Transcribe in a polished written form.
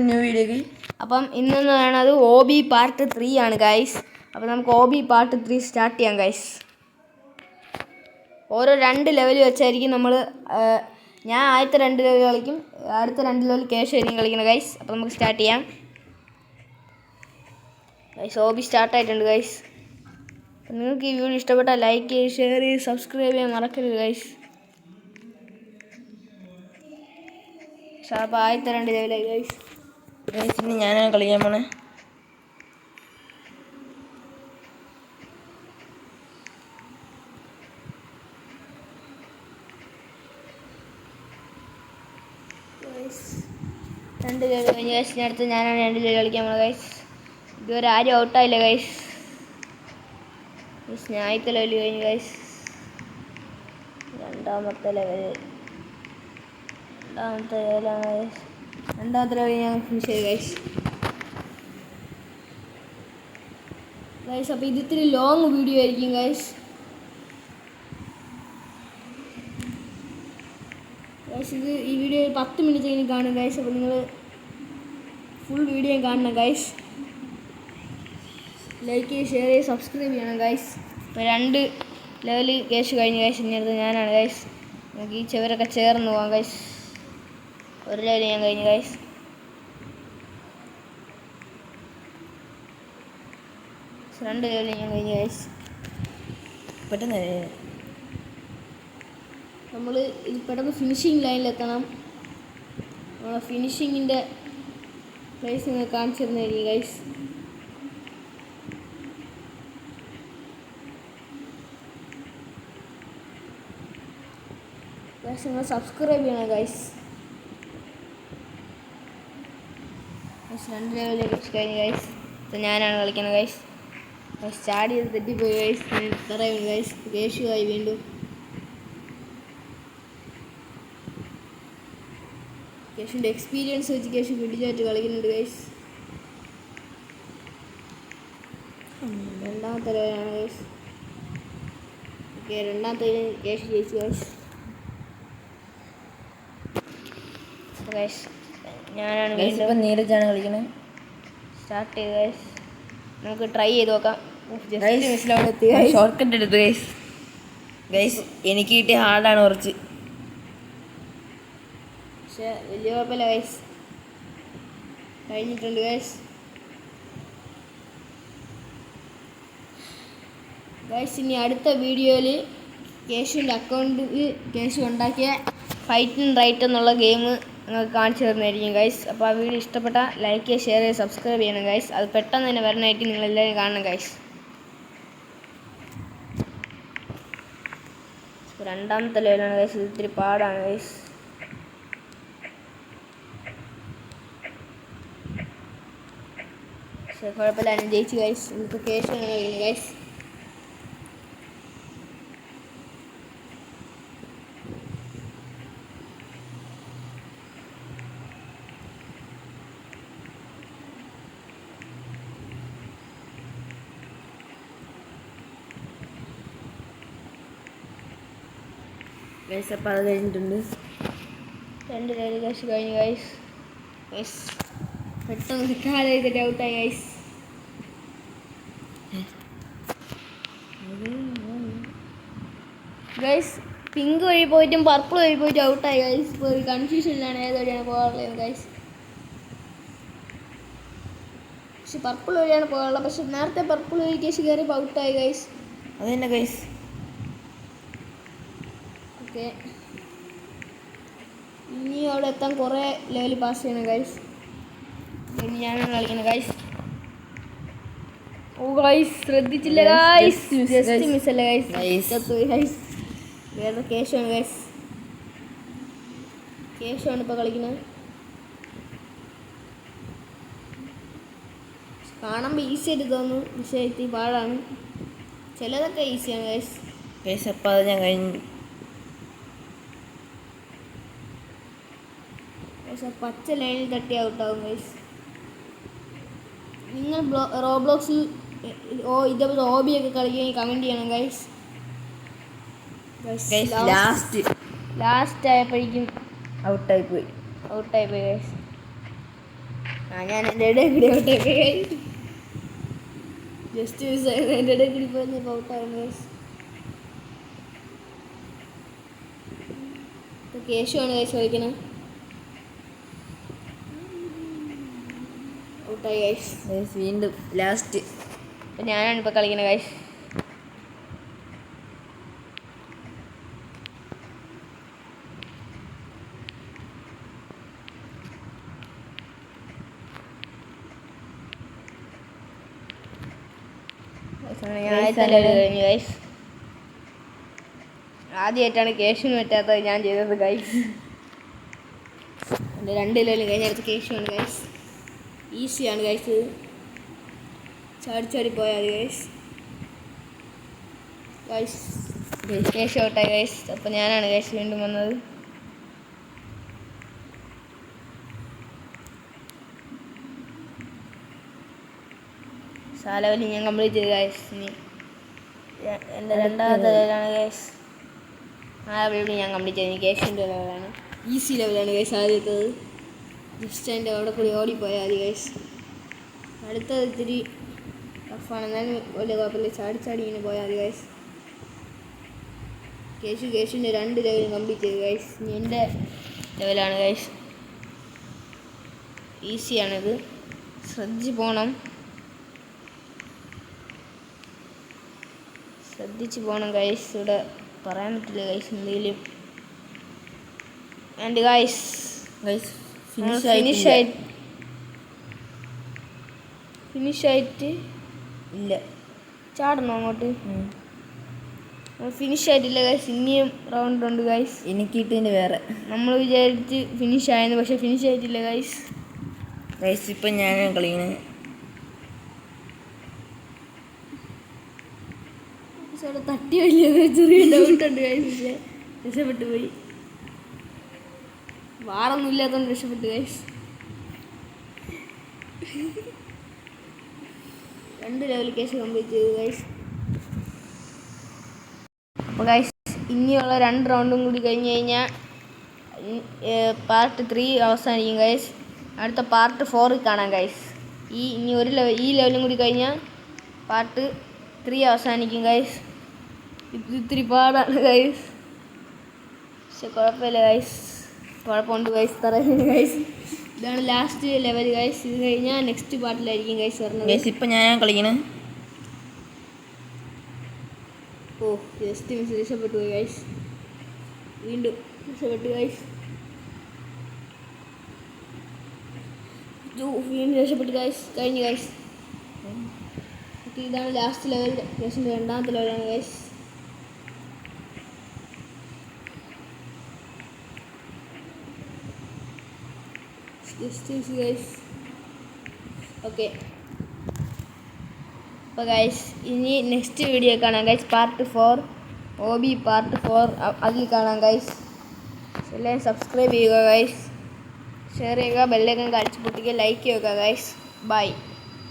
New വീഡിയോക്ക് അപ്പം ഇന്നെന്ന് പറയുന്നത് OB പാർട്ട് 3 ആണ് ഗൈസ്. അപ്പം നമുക്ക് OB പാർട്ട് 3 സ്റ്റാർട്ട് ചെയ്യാം ഗൈസ്. ഓരോ 2 ലെവൽ വെച്ചായിരിക്കും നമ്മൾ. ഞാൻ ആദ്യത്തെ 2 ലെവൽ കളിക്കും, അടുത്ത 2 ലെവൽ കേശായിരിക്കും കളിക്കുന്നത് ഗൈസ്. അപ്പം നമുക്ക് സ്റ്റാർട്ട് ചെയ്യാം ഗൈസ്. OB സ്റ്റാർട്ടായിട്ടുണ്ട് guys. അപ്പം നിങ്ങൾക്ക് ഈ വീഡിയോ ഇഷ്ടപ്പെട്ടാൽ ലൈക്ക് ചെയ്യുക, ഷെയർ ചെയ്യുക, സബ്സ്ക്രൈബ് ചെയ്യാൻ മറക്കരുത് ഗൈസ്. അപ്പോൾ ആദ്യത്തെ 2 ലെവലായി ഗൈസ്. ഇനി ഞാനാണ് കളിക്കാൻ പോണേ. രണ്ട് ലെവൽ കഴിഞ്ഞ ഗൈസ്. ഇനി അടുത്ത് ഞാനാണ് 2 ലെവൽ കളിക്കാൻ പോണത് ഗൈസ്. ഇതുവരെ ആരും ഔട്ടായില്ല ഗൈസ്. ഞാൻ ആദ്യത്തെ ലെവൽ കഴിഞ്ഞു ഗൈസ്. രണ്ടാമത്തെ ലെവലാണ് ഗൈസ്. രണ്ടാമത്തെ ലെവൽ ഞാൻ ഫിനിഷ് ചെയ്തു ഗൈസ്. അപ്പോൾ ഇത് ഇത്തിരി ലോങ് വീഡിയോ ആയിരിക്കും ഗൈസ്. ഇത് ഈ വീഡിയോ 10 മിനിറ്റ് കഴിഞ്ഞ് കാണും ഗൈസ്. അപ്പോൾ നിങ്ങൾ ഫുൾ വീഡിയോ കാണണം ഗൈസ്. ലൈക്ക് ചെയ്യുക, ഷെയർ ചെയ്യുക, സബ്സ്ക്രൈബ് ചെയ്യണം ഗൈസ്. ഇപ്പോൾ 2 ലെവൽ കേസ് കഴിഞ്ഞ് ഗൈസ്. ഇനി അടുത്ത് ഞാനാണ് ഗൈസ്. നമുക്ക് ഈ ചെവരൊക്കെ ചേർന്ന് പോകാം ഗൈസ്. ഒരു ലെവൽ ഞാൻ കഴിഞ്ഞു ഗൈസ്. രണ്ട് ലെവൽ ഞാൻ കഴിഞ്ഞു ഗൈസ്. പെട്ടെന്ന് നമ്മൾ ഇത് പെട്ടെന്ന് ഫിനിഷിങ് ലൈനിലെത്തണം. നമ്മളെ ഫിനിഷിങ്ങിൻ്റെ പ്ലേസ് നിങ്ങൾ കാണിച്ചു തരുന്നതായിരിക്കും ഗൈസ്. നിങ്ങൾ സബ്സ്ക്രൈബ് ചെയ്യണം ഗൈസ്. 2 ലെവലിലേക്ക് വെച്ച് കഴിഞ്ഞു ഗൈസ്. അപ്പോൾ ഞാനാണ് കളിക്കുന്നത് ഗൈസ്. ചാടിയത് തെറ്റിപ്പോയി ഗൈസ്. പറയുന്നു ഗൈസ്. കേശുവായി വീണ്ടും. കേശുവിൻ്റെ എക്സ്പീരിയൻസ് വെച്ച് കേശു പിടിച്ചായിട്ട് കളിക്കുന്നുണ്ട് ഗൈസ്. രണ്ടാമത്തെ ലെവലാണ് ഗൈസ്. ഓക്കെ, രണ്ടാമത്തെ കേശു ജയിച്ചു ഗൈസ്. ഗൈസ് ഞാനാണ് വീണ്ടും. നീരജാണ് കളിക്കുന്നത്. സ്റ്റാർട്ട് ചെയ്തു ഗൈസ്. നമുക്ക് ട്രൈ ചെയ്ത് നോക്കാം. ഷോർട്ട് കട്ട് എടുത്തു ഗൈസ്. ഗൈസ് എനിക്ക് കിട്ടിയ ഹാർഡാണ് കുറച്ച്, പക്ഷെ വലിയ കുഴപ്പമില്ല ഗൈസ്. കഴിഞ്ഞിട്ടുണ്ട് ഗൈസ്. ഗൈസ് ഇനി അടുത്ത വീഡിയോയിൽ കേശുവിൻ്റെ അക്കൗണ്ടിൽ കേശു ഉണ്ടാക്കിയ ഫൈറ്റ് ആൻഡ് റൈറ്റ് എന്നുള്ള ഗെയിം നിങ്ങൾക്ക് കാണിച്ചു തരുന്നതായിരിക്കും ഗൈസ്. അപ്പോൾ ആ വീഡിയോ ഇഷ്ടപ്പെട്ടാൽ ലൈക്ക് ചെയ്യുക, ഷെയർ ചെയ്യുക, സബ്സ്ക്രൈബ് ചെയ്യണം ഗൈസ്. അത് പെട്ടെന്ന് തന്നെ വരണമായിട്ട് നിങ്ങളെല്ലാവരും കാണണം ഗൈസ്. രണ്ടാമത്തെ ലെവലാണ് ഗൈസ്. ഇത് ഇത്തിരി പാടാണ് ഗൈസ്. പക്ഷേ കുഴപ്പമില്ല, ഞാൻ ജയിച്ചു ഗൈസ്. നമുക്ക് കേശു ആണ് ഗൈസ്. ഗൈസ് അപ്പോൾ അത് കഴിഞ്ഞിട്ടുണ്ട്. 2 ലെവൽ കേസ് കഴിഞ്ഞു ഗൈസ്. ഗൈസ് പെട്ടെന്ന് കാലം ചെയ്തിട്ട് ഔട്ടായി ഗൈസ്. ഗൈസ് പിങ്ക് വഴി പോയിട്ടും പർപ്പിൾ വഴി പോയിട്ടും ഔട്ടായി ഗൈസ്. ഇപ്പോൾ ഒരു കൺഫ്യൂഷനിലാണ് ഏത് വഴിയാണ് പോകാറുള്ളത് ഗൈസ്. പക്ഷെ പർപ്പിൾ വഴിയാണ് പോകാറുള്ളത്. പക്ഷെ നേരത്തെ പർപ്പിൾ വഴി കേസ് കയറിയപ്പോൾ ഔട്ടായി ഗൈസ്. അത് തന്നെ ഗൈസ്. ഓക്കെ, ഇനി അവിടെ എത്താൻ കുറേ ലെവൽ പാസ് ചെയ്യണം ഗൈസ്. ഇനി ഞാനാണ് കളിക്കുന്നത് ഗൈസ്. ഓ ഗൈസ് ശ്രദ്ധിച്ചില്ല ഗൈസ്. ജസ്റ്റ് മിസ്സല്ല ഗൈസ്. ഗൈസ് വേറെ കേശുവാണ് ഗൈസ്. കേശുവാണ് ഇപ്പോൾ കളിക്കുന്നത്. കാണുമ്പോൾ ഈസി ആയിട്ട് തോന്നും, പക്ഷേ ഇത്തിരി പാടാണ്. ചിലതൊക്കെ ഈസിയാണ് ഗൈസ്. ഗൈസ് അപ്പോൾ അത് ഞാൻ കഴിഞ്ഞു. പച്ച ലൈനിൽ തട്ടി ഔട്ടാകും ഗൈസ്. നിങ്ങൾ റോബ്ലോക്സിൽ ഇതേപോലെ OB ഒക്കെ കളിക്കുകയും കമൻറ്റ് ചെയ്യണം ഗൈസ്. ലാസ്റ്റ് ആയപ്പോഴേക്കും ഔട്ടായി പോയി ഗൈസ്. ഞാൻ എൻ്റെ ഇടയിൽ കൂടി ഔട്ടൊക്കെ ജസ്റ്റ് മിസ് ആയിരുന്നു. എൻ്റെ ഇടയിൽ കൂടി പോയി ഔട്ടായിരുന്നു ഗൈസ്. ഇപ്പോൾ കേശുവാണ് ഗൈസ് കളിക്കണം. ഔട്ടായി ഗൈസ്. വീണ്ടും ലാസ്റ്റ് അപ്പം ഞാനാണ് ഇപ്പോൾ കളിക്കുന്നത് ഗൈസ്. ആദ്യമായിട്ടാണ് കേശുവിന് പറ്റാത്തത് ഞാൻ ചെയ്തത് ഗൈസ്. എൻ്റെ 2 ലെവലും കഴിഞ്ഞ അടുത്ത് കേശുവാണ് ഗൈസ്. ഈസിയാണ് ഗൈസ്, ചാടി പോയാൽ മതി ഗൈസ്. കേശു ഔട്ടായി ഗൈസ്. അപ്പം ഞാനാണ് ഗൈസ് വീണ്ടും വന്നത്. ലെവലിൽ ഞാൻ കംപ്ലീറ്റ് ചെയ്തു ഗൈസ്. ഇനി എൻ്റെ 2ാമത്തെ ലെവലാണ് ഗൈസ്. ആ ലെവലിൽ ഞാൻ കംപ്ലീറ്റ് ചെയ്തു. കേശുവിൻ്റെ ലെവലാണ്, ഈസി ലെവലാണ് ഗൈസ്. ആദ്യത്തത് ജസ്റ്റ് അതിൻ്റെ അവിടെ കൂടി ഓടിപ്പോയാൽ മതി ഗൈസ്. അടുത്തത് ഇത്തിരി ടഫാണ്, എന്നാലും വലിയ കുഴപ്പമില്ല. ചാടി ഇങ്ങനെ പോയാൽ മതി ഗൈസ്. കേശുവിൻ്റെ 2 ലെവലും കംപ്ലീറ്റ് ചെയ്തു ഗൈസ്. ഇനി എൻ്റെ ലെവലാണ് ഗൈസ്. ഈസിയാണിത്, ശ്രദ്ധിച്ച് പോകണം. ഗൈസ്. ഇവിടെ പറയാൻ പറ്റില്ല ഗൈസ് എന്തെങ്കിലും. ആൻഡ് ഗൈസ് ഫിനിഷ് ആയിട്ട് ഇല്ല, ചാടണോ അങ്ങോട്ട്? ഫിനിഷ് ആയിട്ടില്ല ഗൈസ്, ഇനിയും റൗണ്ട് ഉണ്ട് ഗൈസ്. എനിക്കിട്ടിന് വേറെ നമ്മൾ വിചാരിച്ച് ഫിനിഷ് ആയെന്ന്, പക്ഷെ ഫിനിഷ് ആയിട്ടില്ല ഗൈസ്. ഇപ്പം ഞാനാണ് കളിക്കുന്നത്. അവിടെ തട്ടി വലിയ ചെറിയ ഡൗട്ടുണ്ട് ഗൈസ്, പക്ഷേ രക്ഷപ്പെട്ടു പോയി. വാറൊന്നും ഇല്ലാത്തതുകൊണ്ട് രക്ഷപ്പെട്ടു ഗൈസ്. 2 ലെവൽ കേസ് കംപ്ലീറ്റ് ചെയ്തു ഗൈസ്. അപ്പോൾ ഗൈസ് ഇനിയുള്ള 2 റൗണ്ടും കൂടി കഴിഞ്ഞ് കഴിഞ്ഞാൽ പാർട്ട് 3 അവസാനിക്കും ഗൈസ്. അടുത്ത പാർട്ട് 4 കാണാം ഗൈസ്. ഇനി ഈ ലെവലും കൂടി കഴിഞ്ഞാൽ പാർട്ട് 3 അവസാനിക്കും ഗൈസ്. ഇത് ഇത്തിരി പാടാണ് ഗൈസ്, പക്ഷെ കുഴപ്പമില്ല ഗൈസ്. കുഴപ്പമുണ്ട് ഗൈസ്, പറയുന്നത് ഗൈസ്. ഇതാണ് ലാസ്റ്റ് ലെവൽ ഗൈസ്. ഇത് കഴിഞ്ഞാൽ നെക്സ്റ്റ് പാർട്ടിലായിരിക്കും ഗൈസ് വരുന്നത്. ഇപ്പം ഞാനാണ് കളിക്കുന്നത്. ഓ ജസ്റ്റ് മിസ്, രക്ഷപ്പെട്ടു പോയി ഗൈസ്. വീണ്ടും രക്ഷപ്പെട്ടു ഗൈസ്. വീണ്ടും രക്ഷപ്പെട്ടു ഗൈസ്. കഴിഞ്ഞു ഗൈസ്. ഇതാണ് ലാസ്റ്റ് ലെവൽ. ഗൈസിൻ്റെ 2ാമത്തെ ലെവലാണ് ഗൈസ്. Guys okay. അപ്പോൾ ഗൈസ് ഇനി നെക്സ്റ്റ് വീഡിയോ കാണാം ഗൈസ്. പാർട്ട് 4 OB പാർട്ട് 4 അതിൽ കാണാം ഗൈസ്. എല്ലാവരും സബ്സ്ക്രൈബ് ചെയ്യുക ഗൈസ്, ഷെയർ ചെയ്യുക, ബെല്ലൈക്കൺ കാണിച്ച് പൊട്ടിക്കുക, ലൈക്ക് ചെയ്യുക ഗൈസ്. ബൈ.